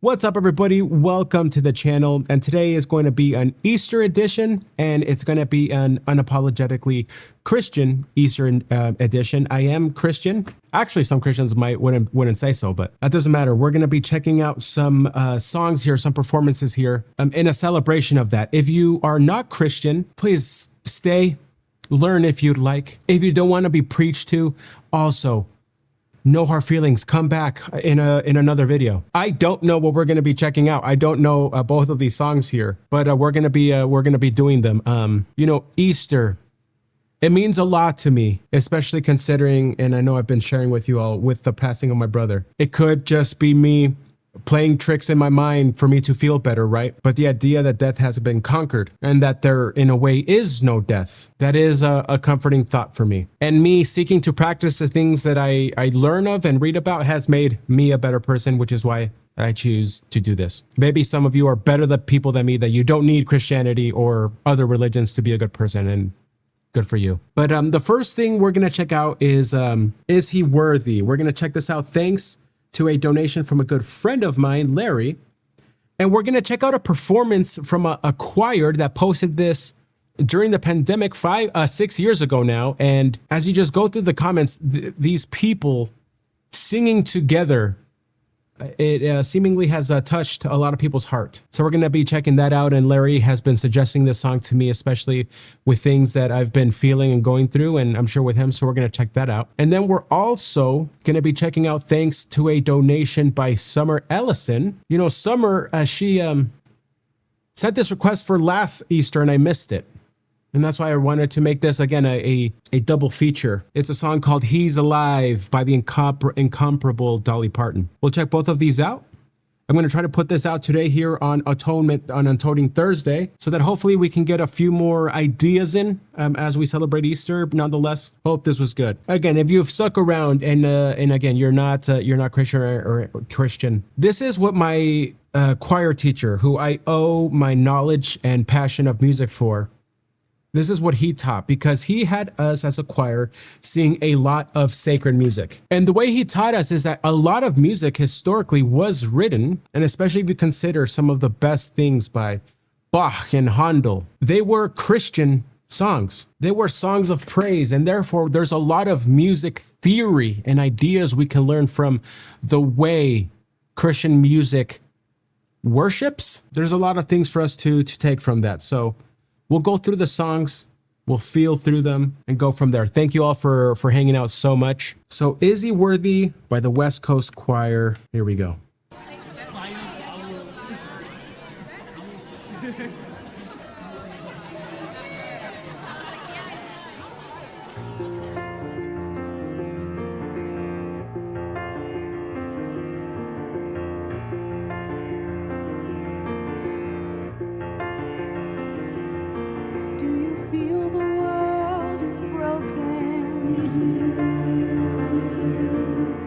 What's up, everybody? Welcome to the channel, and today is going to be an Easter edition, and it's going to be an unapologetically Christian Easter edition. I am Christian. Actually, some Christians wouldn't say so, but that doesn't matter. We're going to be checking out some songs here, some performances here, in a celebration of that. If you are not Christian, please stay, learn if you'd like. If you don't want to be preached to, also, no hard feelings. Come back in another video. I don't know what we're going to be checking out. I don't know both of these songs here, but we're going to be doing them. You know, Easter, it means a lot to me, especially considering, and I know I've been sharing with you all, with the passing of my brother. It could just be me playing tricks in my mind for me to feel better, right? But the idea that death has been conquered and that there in a way is no death, that is a comforting thought for me. And me seeking to practice the things that I learn of and read about has made me a better person, which is why I choose to do this. Maybe some of you are better people than me, that you don't need Christianity or other religions to be a good person, and good for you. But the first thing we're going to check out is he worthy? We're going to check this out thanks to a donation from a good friend of mine, Larry. And we're going to check out a performance from a choir that posted this during the pandemic 6 years ago now. And as you just go through the comments, these people singing together, it seemingly has touched a lot of people's heart. So we're going to be checking that out. And Larry has been suggesting this song to me, especially with things that I've been feeling and going through, and I'm sure with him. So we're going to check that out. And then we're also going to be checking out thanks to a donation by Summer Ellison. You know, Summer, she sent this request for last Easter and I missed it. And that's why I wanted to make this, again, a double feature. It's a song called He's Alive by the incomparable Dolly Parton. We'll check both of these out. I'm going to try to put this out today here on Atoning Thursday, so that hopefully we can get a few more ideas in as we celebrate Easter. Nonetheless, hope this was good. Again, if you've stuck around and again, you're not Christian or Christian, this is what my choir teacher, who I owe my knowledge and passion of music for, this is what he taught, because he had us as a choir sing a lot of sacred music. And the way he taught us is that a lot of music historically was written, and especially if you consider some of the best things by Bach and Handel, they were Christian songs. They were songs of praise, and therefore there's a lot of music theory and ideas we can learn from the way Christian music worships. There's a lot of things for us to take from that. So we'll go through the songs, we'll feel through them, and go from there. Thank you all for hanging out so much. So Is He Worthy by the West Coast Choir. Here we go. Feel the world is broken.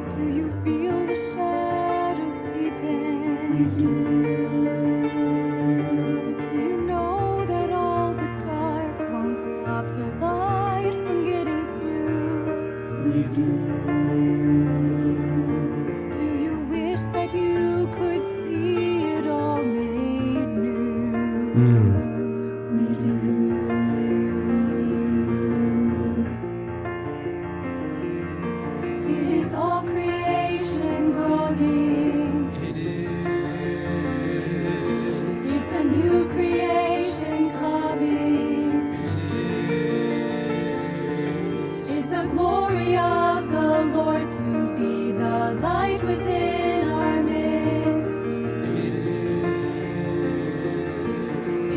Do you feel the shadows deepen? But do you know that all the dark won't stop the light from getting through? Do you wish that you could see it all made new? We do.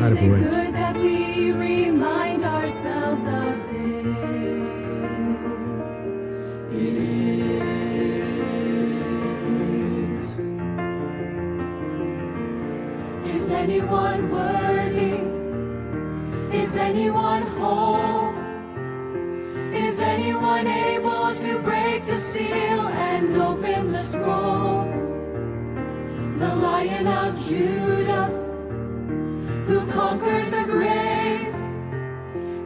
Is it good that we remind ourselves of this? It is. Is anyone worthy? Is anyone whole? Is anyone able to break the seal and open the scroll? The Lion of Judah, who conquered the grave.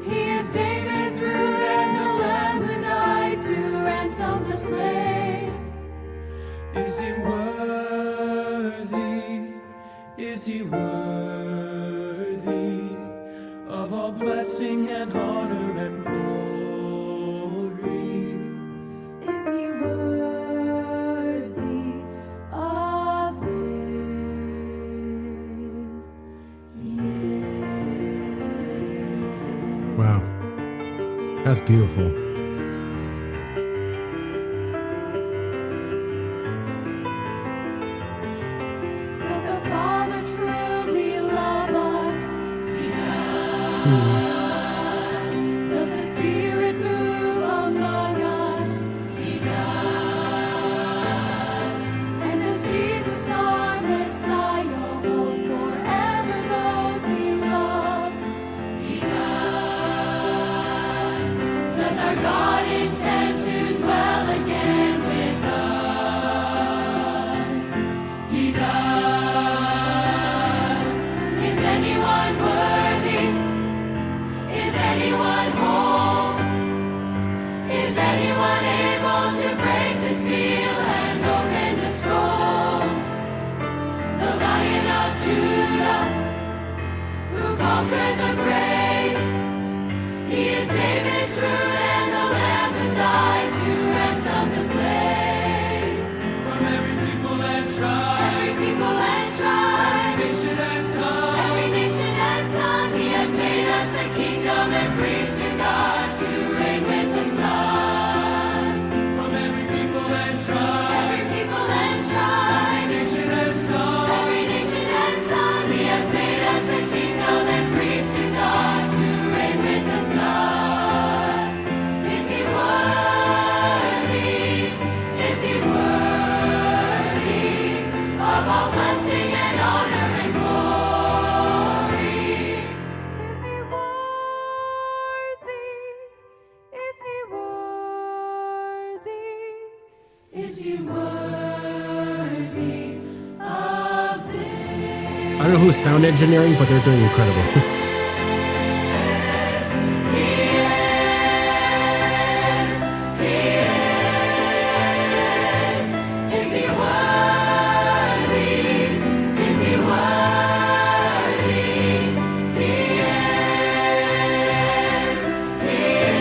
He is David's root and the Lamb who died to ransom the slave. Is he worthy? Is he worthy of all blessing and honor and glory? Is he worthy of this? Yes. Wow. That's beautiful. Does our Father truly love us? He does. Does the Spirit move among us? He does. And does Jesus, our Messiah, hold forever those he loves? He does. Does our God intend to dwell again with us? He does. Is anyone worthy? Is anyone whole? Is anyone able to break the seal and open the scroll? The Lion of Judah, who conquered the grave. He is David's root and the Lamb who died to ransom the slave. From every people and tribe, Every people and tribe, nation and tongue, every nation and tongue, he has made us a kingdom and priests to God to reign with the Son. from every people and tribe, Every people and tribe, nation and tongue, every nation and tongue, he has made us a kingdom and priests to God to reign with the Son. Is he worthy? Is he worthy of all blessing and honor and glory? Is he worthy? Is he worthy? Is he worthy of this? I don't know who's sound engineering, but they're doing incredible. Is he worthy? Is he worthy? He is. He is.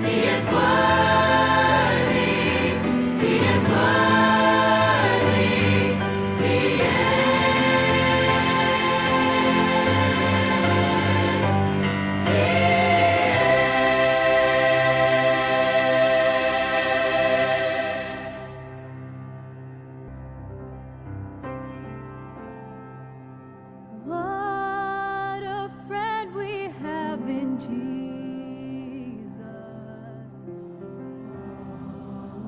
He is worthy. He is worthy. He What a friend we have in Jesus.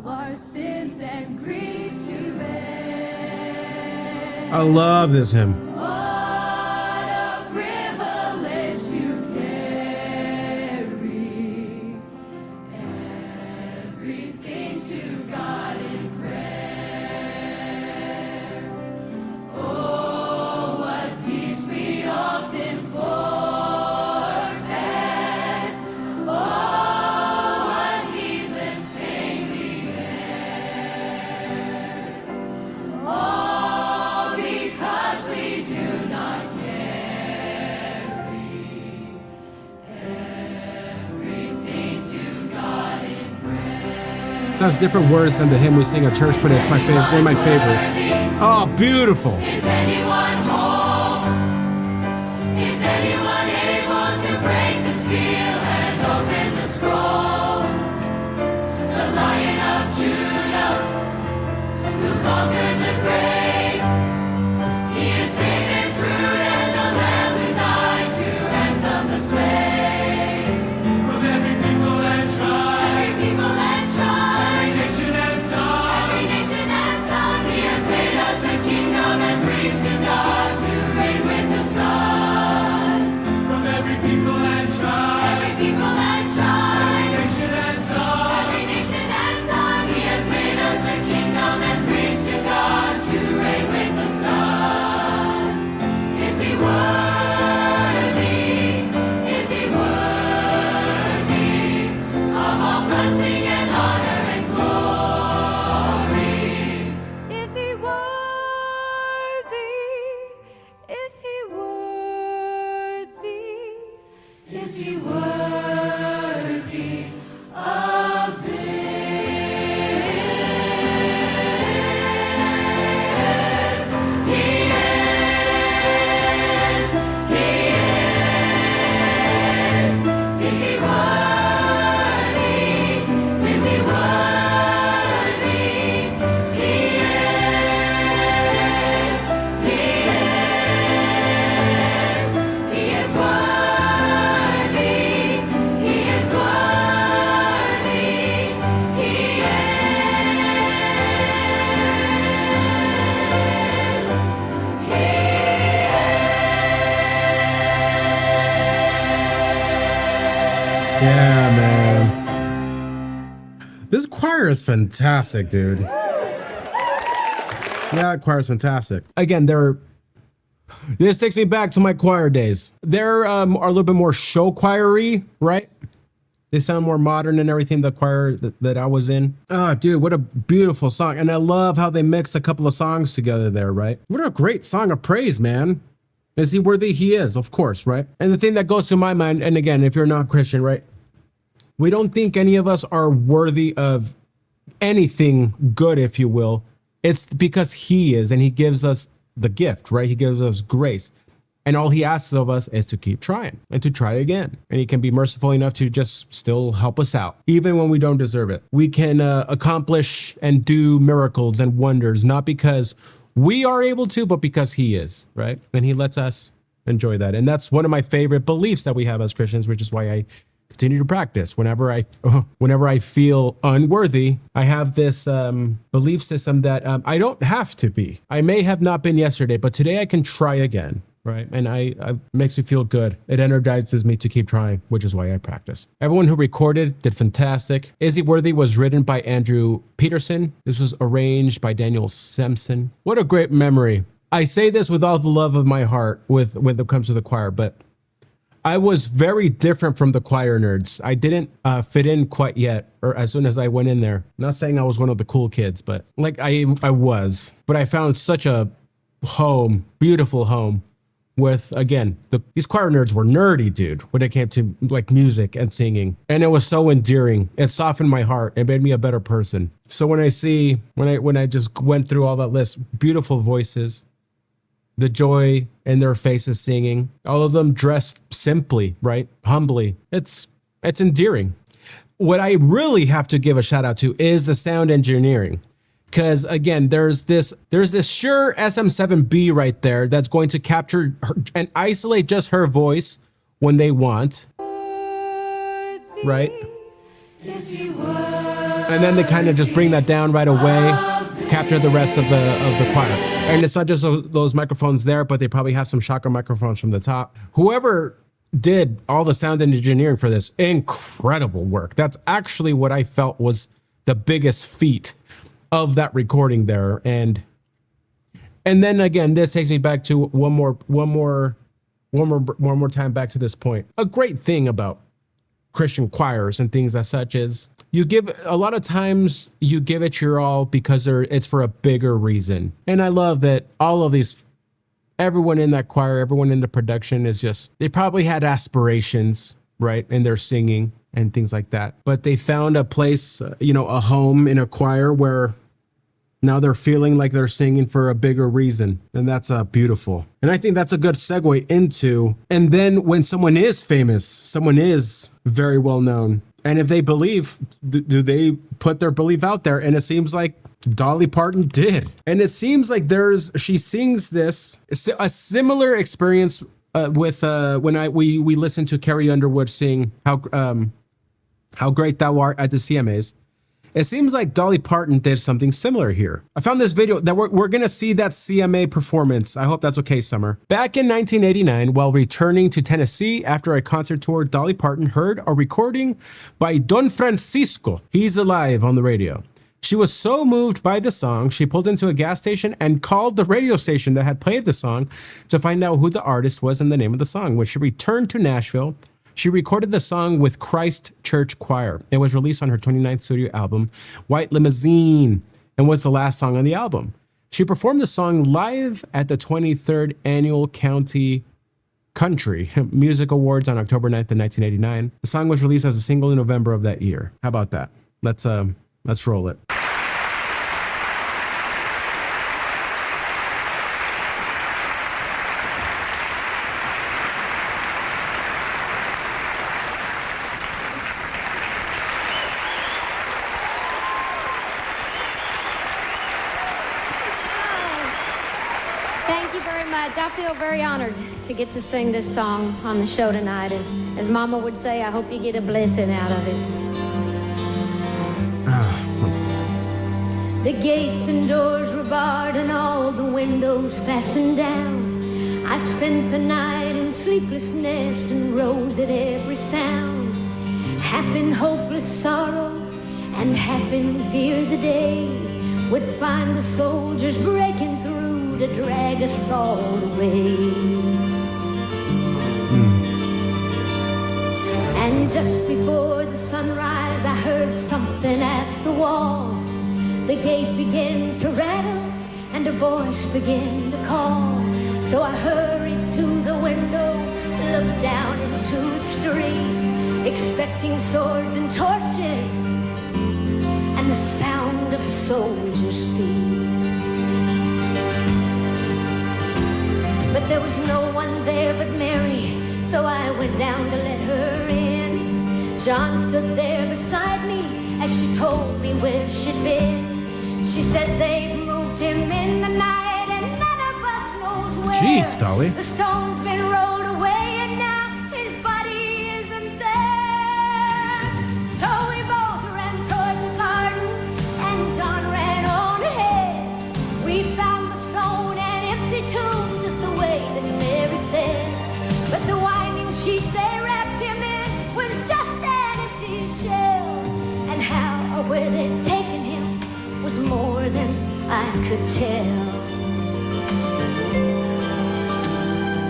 Our sins and griefs to bear. I love this hymn. What a privilege to carry everything to God in prayer. Oh, what peace we often forfeit. Oh, what needless pain we bear. All because we do not carry everything to God in prayer. It sounds different words than the hymn we sing at church, but it's my favorite. One of my favorite. Oh, beautiful. Is anyone whole? Is anyone able to break the seal and open the scroll? The Lion of Judah, who conquered the grave. He is David's root and the Lamb who died to ransom the slave. from every people and tribe, Every people and tribe, nation and tongue, every nation and tongue, he has made us a kingdom and priests to God to reign with the Son. from every people and tribe, Every people and tribe, nation and tongue, every nation and tongue, he has made us a kingdom and priests to God to Is he worthy of this? He is. He is. Is he worthy? Is he worthy? He is. He is. He is worthy. He is worthy. He Yeah, man. This choir is fantastic, dude. Yeah, choir is fantastic. Again, this takes me back to my choir days. They're are a little bit more show choir-y, right? They sound more modern and everything, the choir that I was in. Oh, dude, what a beautiful song. And I love how they mix a couple of songs together there, right? What a great song of praise, man. Is he worthy? He is, of course, right? And the thing that goes through my mind, and again, if you're not Christian, right? We don't think any of us are worthy of anything good, if you will. It's because he is, and he gives us the gift, right? He gives us grace. And all he asks of us is to keep trying and to try again. And he can be merciful enough to just still help us out, even when we don't deserve it. We can accomplish and do miracles and wonders, not because we are able to, but because he is, right? And he lets us enjoy that. And that's one of my favorite beliefs that we have as Christians, which is why I continue to practice. Whenever I feel unworthy, I have this belief system that I don't have to be. I may have not been yesterday, but today I can try again, right? And I makes me feel good. It energizes me to keep trying, which is why I practice. Everyone who recorded did fantastic. Is He Worthy was written by Andrew Peterson. This was arranged by Daniel Simpson. What a great memory. I say this with all the love of my heart when it comes to the choir, but I was very different from the choir nerds. I didn't fit in quite yet, or as soon as I went in there. Not saying I was one of the cool kids, but like I was. But I found such a home, beautiful home with, again, these choir nerds were nerdy, dude, when it came to like music and singing. And it was so endearing. It softened my heart. It made me a better person. So when I just went through all that list, beautiful voices, the joy in their faces singing, all of them dressed simply, right? Humbly. It's endearing. What I really have to give a shout out to is the sound engineering. Because again, there's this Shure SM7B right there that's going to capture and isolate just her voice when they want, right? And then they kind of just bring that down right away, capture the rest of the choir. And it's not just those microphones there, but they probably have some shocker microphones from the top. Whoever did all the sound engineering for this, incredible work. That's actually what I felt was the biggest feat of that recording there. And then again, this takes me back to one more time back to this point. A great thing about Christian choirs and things as such is a lot of times you give it your all because it's for a bigger reason. And I love that everyone in that choir, everyone in the production they probably had aspirations, right? In their singing and things like that. But they found a place, a home in a choir where now they're feeling like they're singing for a bigger reason. And that's beautiful. And I think that's a good segue into, and then when someone is famous, someone is very well known, and if they believe, do they put their belief out there? And it seems like Dolly Parton did. And it seems like she sings this, a similar experience with when we listened to Carrie Underwood sing How Great Thou Art at the CMAs. It seems like Dolly Parton did something similar here. I found this video that we're gonna see that CMA performance. I hope that's okay, Summer. Back in 1989, while returning to Tennessee after a concert tour, Dolly Parton heard a recording by Don Francisco, He's Alive, on the radio. She was so moved by the song, she pulled into a gas station and called the radio station that had played the song to find out who the artist was and the name of the song. When she returned to Nashville, she recorded the song with Christ Church Choir. It was released on her 29th studio album, White Limousine, and was the last song on the album. She performed the song live at the 23rd Annual County Country Music Awards on October 9th in 1989. The song was released as a single in November of that year. How about that? Let's roll it. Thank you very much. I feel very honored to get to sing this song on the show tonight. And as Mama would say, I hope you get a blessing out of it. The gates and doors were barred and all the windows fastened down. I spent the night in sleeplessness and rose at every sound. Half in hopeless sorrow and half in fear the day would find the soldiers breaking through to drag us all away. And just before the sunrise, I heard something at the wall. The gate began to rattle and a voice began to call. So I hurried to the window, looked down into the streets, expecting swords and torches and the sound of soldiers' feet. But there was no one there but Mary, so I went down to let her in. John stood there beside me as she told me where she'd been. She said they've moved him in the night and none of us knows where. Jeez, Dolly. The stone's been rolled away and now his body isn't there. So we both ran toward the garden and John ran on ahead. We found the stone and empty tomb just the way that Mary said. But the winding sheet they wrapped him in was just an empty shell. And how or where they'd taken him was more than I could tell.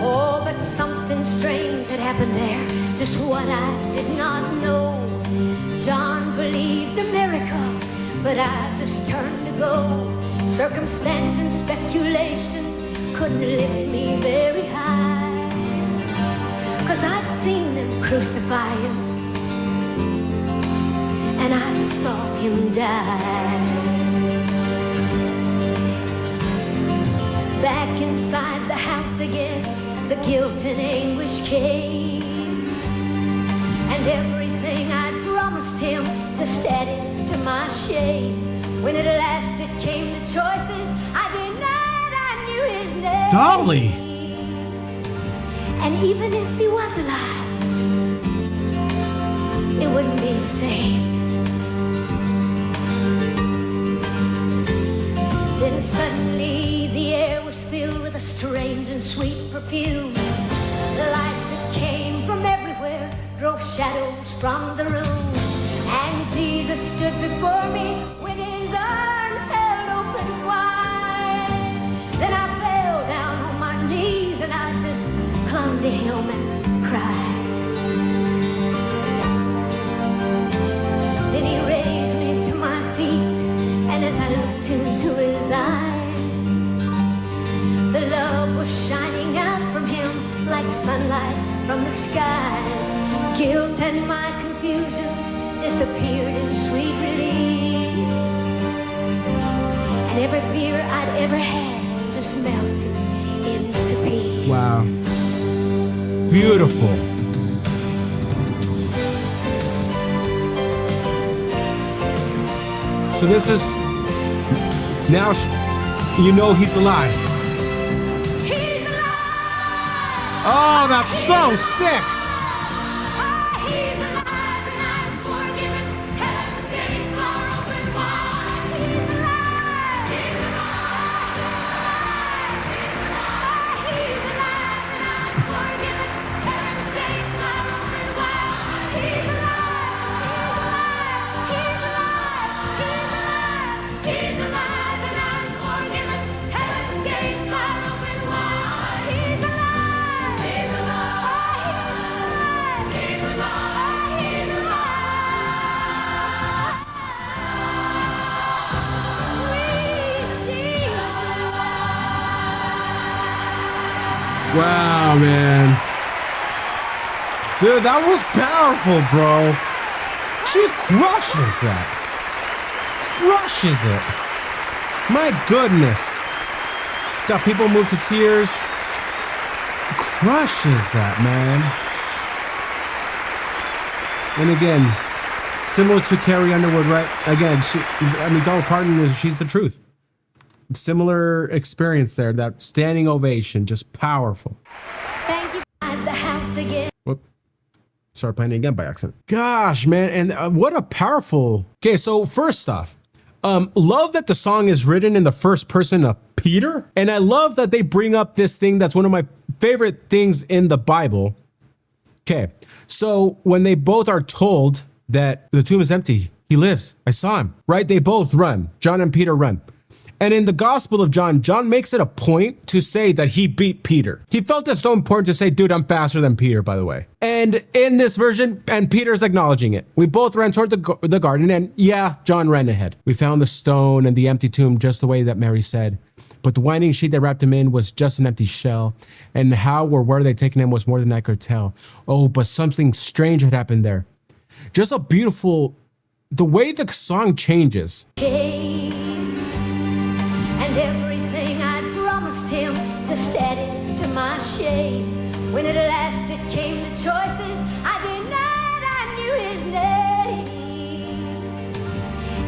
Oh, but something strange had happened there, just what I did not know. John believed a miracle, but I just turned to go. Circumstance and speculation couldn't lift me very high, 'cause I'd seen them crucify him, and I saw him die. Back inside the house again, the guilt and anguish came, and everything I'd promised him just added to my shame. When at last it came to choices, I denied I knew his name. Dolly! And even if he was alive, it wouldn't be the same. Then suddenly the air was filled with a strange and sweet perfume. The light that came from everywhere drove shadows from the room. And Jesus stood before me with his arms held open wide. Then I fell down on my knees and I just clung to him and cried. Then he raised me to my feet, and as I looked into his eyes, the love was shining out from him like sunlight from the skies. Guilt and my confusion disappeared in sweet release, and every fear I'd ever had just melted into peace. Wow. Beautiful. So this is now you know he's alive. He's alive! Oh, that's so sick. He's alive and I'm forgiven. Heaven's gates are open wide. He's alive! He's alive! He's alive and I'm forgiven. Heaven's gates are open wide. He's alive! He's alive! He's alive! He's alive and I'm forgiven. Heaven's gates are open wide. He's alive! He's alive! He's alive! He's alive! Wow, man. Dude, that was powerful, bro. She crushes that. Crushes it. My goodness. Got people moved to tears. Crushes that, man. And again, similar to Carrie Underwood, right? Again, Dolly Parton, she's the truth. Similar experience there, that standing ovation, just powerful. Thank you at the house again. Whoop. Started playing it again by accident. Gosh, man, and what a powerful... Okay, so first off, love that the song is written in the first person of Peter. And I love that they bring up this thing that's one of my favorite things in the Bible. Okay, so when they both are told that the tomb is empty, he lives, I saw him, right? They both run. John and Peter run. And in the Gospel of John, John makes it a point to say that he beat Peter. He felt it so important to say, dude, I'm faster than Peter, by the way. And in this version, and Peter's acknowledging it. We both ran toward the garden, and yeah, John ran ahead. We found the stone and the empty tomb just the way that Mary said. But the winding sheet that wrapped him in was just an empty shell. And how or where they taken him was more than I could tell. Oh, but something strange had happened there. Just a beautiful, the way the song changes. And everything I promised him just added to my shame. When at last it came to choices, I denied I knew his name.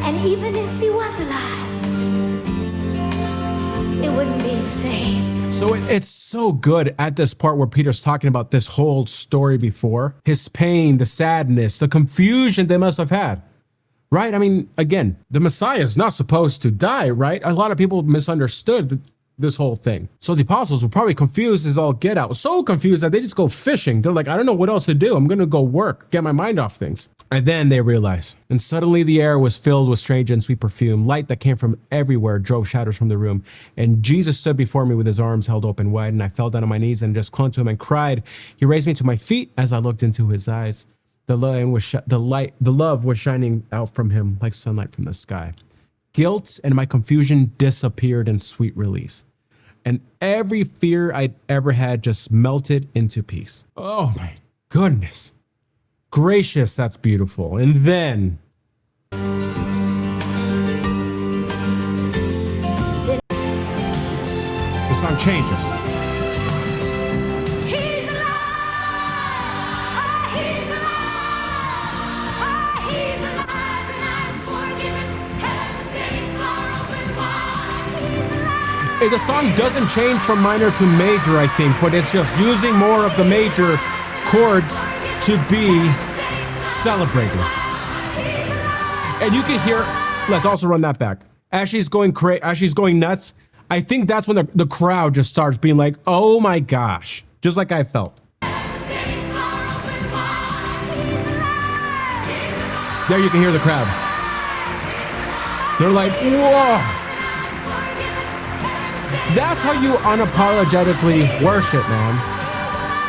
And even if he was alive, it wouldn't be the same. So it's so good at this part where Peter's talking about this whole story before. His pain, the sadness, the confusion they must have had. Right? I mean, again, the Messiah is not supposed to die, right? A lot of people misunderstood this whole thing. So the apostles were probably confused as all get out. So confused that they just go fishing. They're like, I don't know what else to do. I'm going to go work, get my mind off things. And then they realize. And suddenly the air was filled with strange and sweet perfume. Light that came from everywhere drove shadows from the room. And Jesus stood before me with his arms held open wide. And I fell down on my knees and just clung to him and cried. He raised me to my feet as I looked into his eyes. The love was shining out from him like sunlight from the sky. Guilt and my confusion disappeared in sweet release. And every fear I'd ever had just melted into peace. Oh my goodness. Gracious, that's beautiful. And then... the song changes. The song doesn't change from minor to major, I think, but it's just using more of the major chords to be celebrated. And you can hear, let's also run that back. As she's going nuts, I think that's when the crowd just starts being like, oh my gosh, just like I felt. There you can hear the crowd. They're like, whoa. That's how you unapologetically worship, man.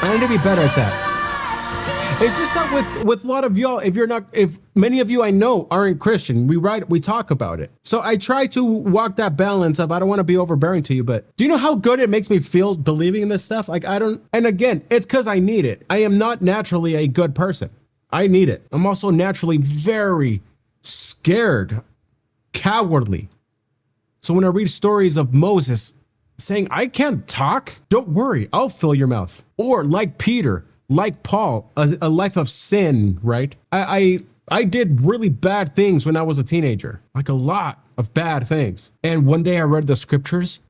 I need to be better at that. It's just that with a lot of y'all, if many of you I know aren't Christian, we talk about it. So I try to walk that balance of I don't want to be overbearing to you, but do you know how good it makes me feel believing in this stuff? Like and again, it's because I need it. I am not naturally a good person. I need it. I'm also naturally very scared, cowardly. So when I read stories of Moses saying, I can't talk, don't worry, I'll fill your mouth. Or like Peter, like Paul, a life of sin, right? I did really bad things when I was a teenager, like a lot of bad things. And one day I read the scriptures,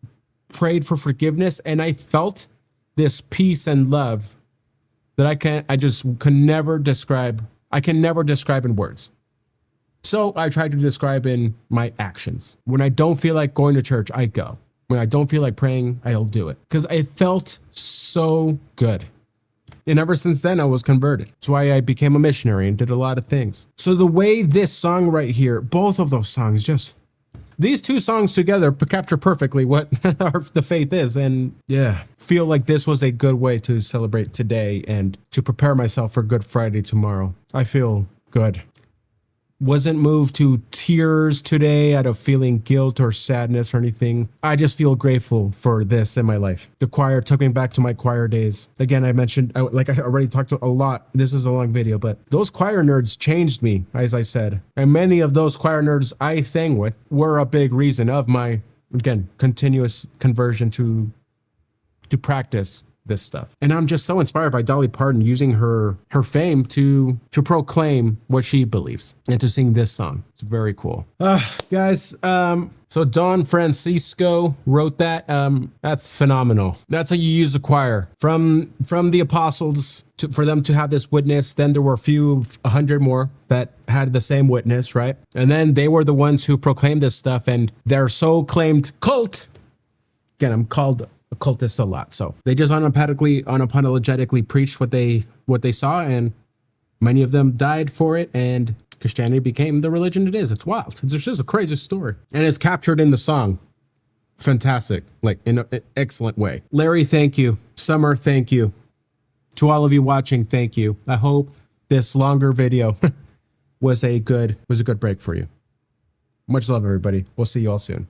prayed for forgiveness, and I felt this peace and love that I can never describe in words. So I try to describe in my actions. When I don't feel like going to church, I go. When I don't feel like praying, I'll do it. Because it felt so good. And ever since then, I was converted. That's why I became a missionary and did a lot of things. So the way this song right here, both of those songs, these two songs together capture perfectly what the faith is. And yeah, feel like this was a good way to celebrate today and to prepare myself for Good Friday tomorrow. I feel good. wasn't moved to tears today out of feeling guilt or sadness or anything. I just feel grateful for this in my life. The choir took me back to my choir days. Again, I mentioned, like I already talked a lot. This is a long video, but those choir nerds changed me, as I said. And many of those choir nerds I sang with were a big reason of my, again, continuous conversion to practice this stuff. And I'm just so inspired by Dolly Parton using her fame to proclaim what she believes and to sing this song. It's very cool. Guys, so Don Francisco wrote that. That's phenomenal. That's how you use a choir from the apostles for them to have this witness. Then there were a hundred more that had the same witness, right? And then they were the ones who proclaimed this stuff, and their so-claimed cult. Again, I'm called a cultist a lot, so they just unapologetically preached what they saw, and many of them died for it, and Christianity became the religion it is. It's wild. It's just a crazy story, and it's captured in the song. Fantastic, like in an excellent way. Larry, thank you. Summer, thank you. To all of you watching, thank you. I hope this longer video was a good break for you. Much love, everybody. We'll see you all soon.